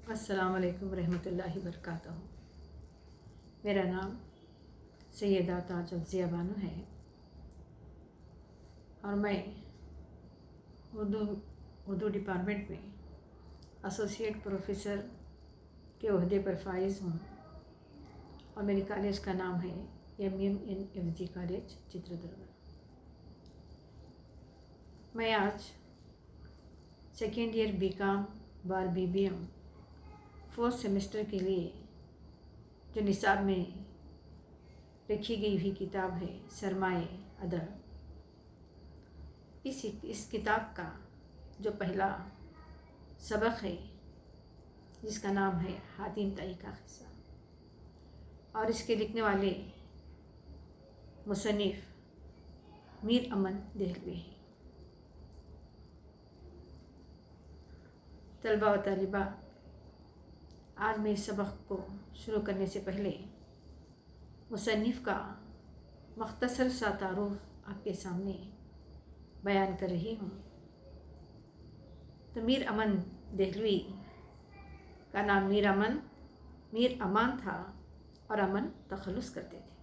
السلام علیکم ورحمۃ اللہ وبرکاتہ۔ میرا نام سیدہ تاج افضیہ بانو ہے اور میں اردو ڈپارٹمنٹ میں ایسوسیٹ پروفیسر کے عہدے پر فائز ہوں اور میرے کالج کا نام ہے MMNFG کالج چتردرگا۔ میں آج سیکنڈ ایئر BCom بار BBM 4th سیمسٹر کے لیے جو نصاب میں رکھی گئی ہوئی کتاب ہے سرمایہ ادب، اس کتاب کا جو پہلا سبق ہے جس کا نام ہے حاتم طائی کا قصہ، اور اس کے لکھنے والے مصنف میر امن دہلوی ہیں۔ طلباء و طالبات، آج میں اس سبق کو شروع کرنے سے پہلے مصنف کا مختصر سا تعارف آپ کے سامنے بیان کر رہی ہوں۔ تو میر امن دہلوی کا نام میر امان تھا اور امن تخلص کرتے تھے،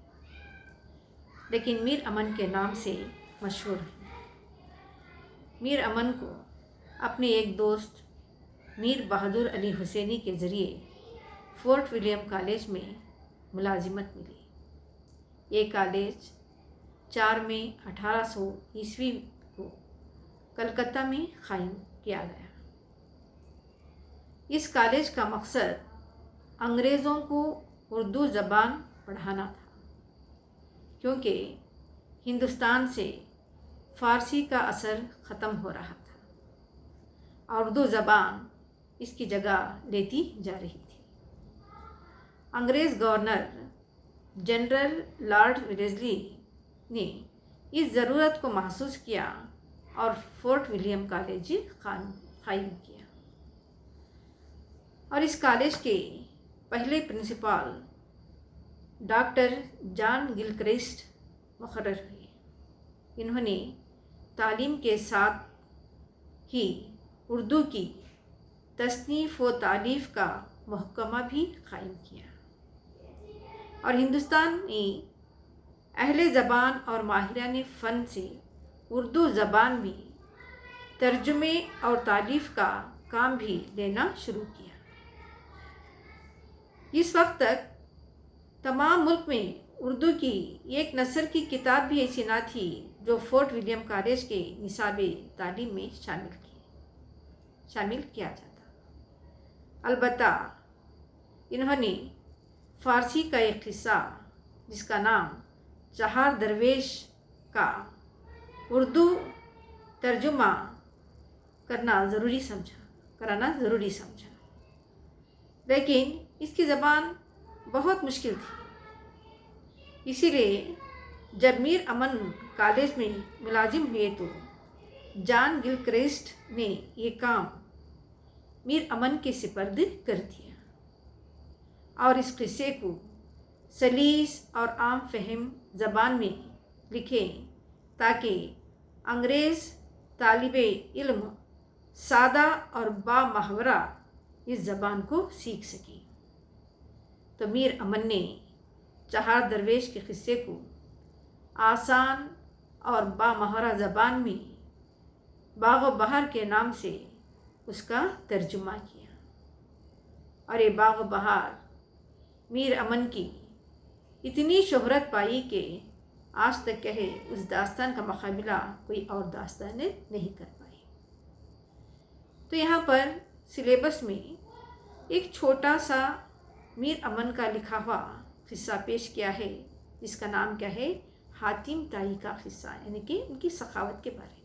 لیکن میر امن کے نام سے مشہور ہیں۔ میر امن کو اپنے ایک دوست میر بہادر علی حسینی کے ذریعے فورٹ ولیم کالج میں ملازمت ملی۔ یہ کالج 4 مئی 1800 کو کلکتہ میں قائم کیا گیا۔ اس کالج کا مقصد انگریزوں کو اردو زبان پڑھانا تھا، کیونکہ ہندوستان سے فارسی کا اثر ختم ہو رہا تھا اور اردو زبان اس کی جگہ لیتی جا رہی تھی۔ انگریز گورنر جنرل لارڈ ویلزلی نے اس ضرورت کو محسوس کیا اور فورٹ ولیم کالج قائم کیا، اور اس کالج کے پہلے پرنسپل ڈاکٹر جان گلکرسٹ مقرر ہوئے۔ انہوں نے تعلیم کے ساتھ ہی اردو کی تصنیف و تالیف کا محکمہ بھی قائم کیا اور ہندوستانی اہل زبان اور ماہران فن سے اردو زبان میں ترجمے اور تالیف کا کام بھی لینا شروع کیا۔ اس وقت تک تمام ملک میں اردو کی ایک نثر کی کتاب بھی ایسی نہ تھی جو فورٹ ولیم کالج کے نصاب تعلیم میں شامل کیا جاتا۔ البتہ انہوں نے فارسی کا ایک قصہ جس کا نام چہار درویش کا اردو ترجمہ کرانا ضروری سمجھا، لیکن اس کی زبان بہت مشکل تھی۔ اسی لیے جب میر امن کالج میں ملازم ہوئے تو جان گلکرسٹ نے یہ کام میر امن کے سپرد کر دیا اور اس قصے کو سلیس اور عام فہم زبان میں لکھیں تاکہ انگریز طالب علم سادہ اور بامحاورہ اس زبان کو سیکھ سکیں۔ تو میر امن نے چہار درویش کے قصے کو آسان اور بامحاورہ زبان میں باغ و بہار کے نام سے اس کا ترجمہ کیا، اور یہ باغ و بہار میر امن کی اتنی شہرت پائی کہ آج تک کہے اس داستان کا مقابلہ کوئی اور داستان نہیں کر پائی۔ تو یہاں پر سلیبس میں ایک چھوٹا سا میر امن کا لکھا ہوا قصہ پیش کیا ہے جس کا نام کیا ہے، حاتم طائی کا قصہ، یعنی کہ ان کی سخاوت کے بارے میں۔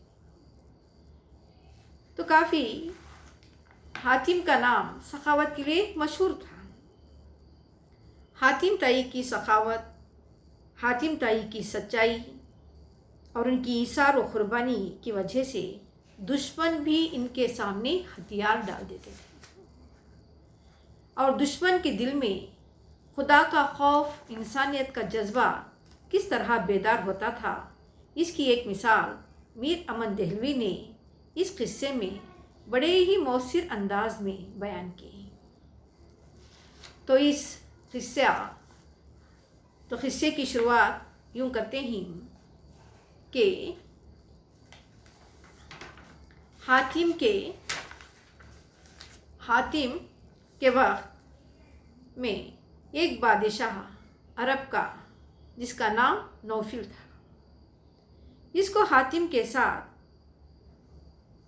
تو کافی حاتم کا نام سخاوت کے لیے مشہور تھا۔ حاتم طائی کی سخاوت، حاتم طائی کی سچائی اور ان کی ایثار و قربانی کی وجہ سے دشمن بھی ان کے سامنے ہتھیار ڈال دیتے تھے، اور دشمن کے دل میں خدا کا خوف، انسانیت کا جذبہ کس طرح بیدار ہوتا تھا، اس کی ایک مثال میر امن دہلوی نے اس قصے میں بڑے ہی مؤثر انداز میں بیان کی۔ تو قصے کی شروعات یوں کرتے ہیں کہ حاتم کے وقت میں ایک بادشاہ عرب کا جس کا نام نوفل تھا، جس کو حاتم کے ساتھ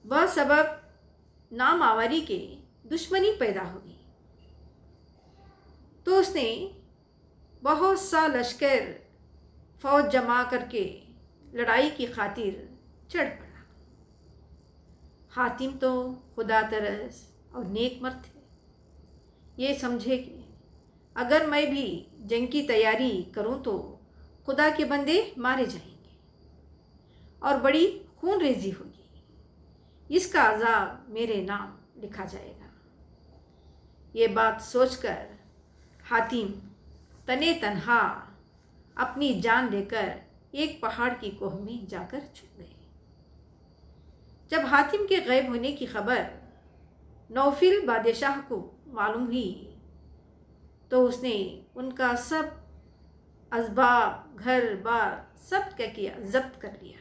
بسبب نامآوری کے دشمنی پیدا ہو گئی، تو اس نے بہت سا لشکر فوج جمع کر کے لڑائی کی خاطر چڑھ پڑا۔ حاتم تو خدا ترس اور نیک مرد تھے، یہ سمجھے کہ اگر میں بھی جنگ کی تیاری کروں تو خدا کے بندے مارے جائیں گے اور بڑی خون ریزی ہوگی، اس کا عذاب میرے نام لکھا جائے گا۔ یہ بات سوچ کر حاتم تنے تنہا اپنی جان لے کر ایک پہاڑ کی کوہ میں جا کر چھپ گئے۔ جب حاتم کے غائب ہونے کی خبر نوفل بادشاہ کو معلوم ہوئی تو اس نے ان کا سب اسباب، گھر بار سب کیا کیا، ضبط کر لیا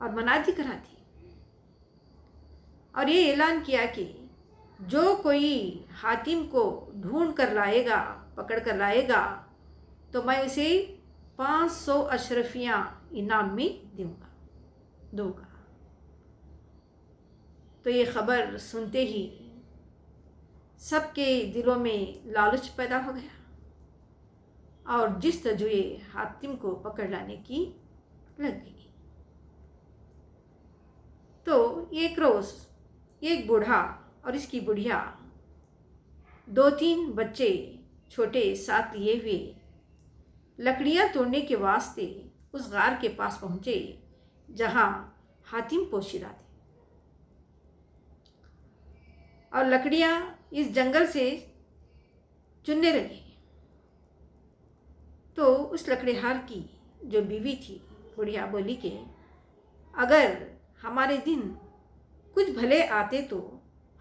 اور منادی کرا دی، اور یہ اعلان کیا کہ جو کوئی حاتم کو ڈھونڈ کر لائے گا، پکڑ کر لائے گا، تو میں اسے 500 اشرفیاں انعام میں دوں گا۔ تو یہ خبر سنتے ہی سب کے دلوں میں لالچ پیدا ہو گیا اور جستجوی حاتم کو پکڑ لانے کی لگ گئی۔ تو ایک روز ایک بوڑھا اور اس کی بڑھیا 2-3 بچے چھوٹے ساتھ لیے ہوئے لکڑیاں توڑنے کے واسطے اس غار کے پاس پہنچے جہاں حاتم پوشیدہ تھے، اور لکڑیاں اس جنگل سے چننے لگے۔ تو اس لکڑیہار کی جو بیوی تھی بڑھیا بولی کہ اگر ہمارے دن کچھ بھلے آتے تو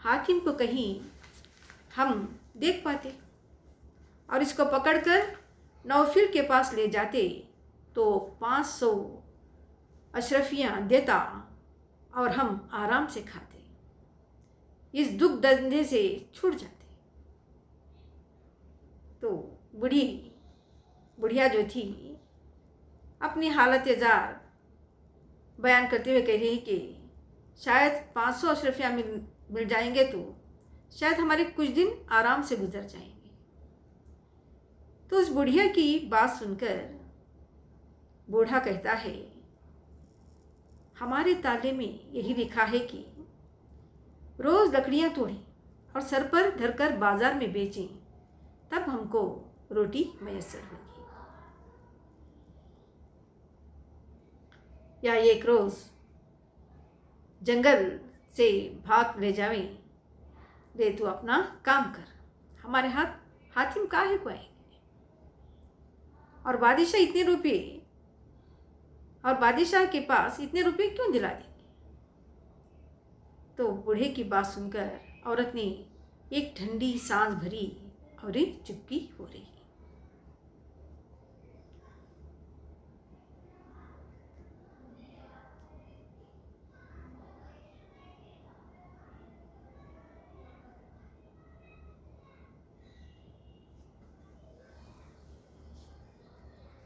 حاتم کو کہیں ہم دیکھ پاتے اور اس کو پکڑ کر نوفل کے پاس لے جاتے تو 500 اشرفیاں دیتا اور ہم آرام سے کھاتے، اس دکھ دندے سے چھوٹ جاتے۔ تو بڑھیا جو تھی اپنی حالت زار بیان کرتے ہوئے کہہ رہی کہ شاید 500 اشرفیاں مل جائیں گے تو شاید ہمارے کچھ دن آرام سے گزر جائیں گے۔ تو اس بڑھیا کی بات سن کر بوڑھا کہتا ہے، ہمارے تالے میں یہی لکھا ہے کہ روز لکڑیاں توڑیں اور سر پر دھر کر بازار میں بیچیں، تب ہم کو روٹی میسر ہوگی۔ یا ایک روز جنگل سے بھاگ لے جاویں، لے تو اپنا کام کر، ہمارے ہاتھ حاتم کاہے کو آئیں گے، اور بادشاہ کے پاس اتنے روپے کیوں دلا دیں گے۔ تو بوڑھے کی بات سن کر عورت نے ایک ٹھنڈی سانس بھری اور چپکی ہو رہی۔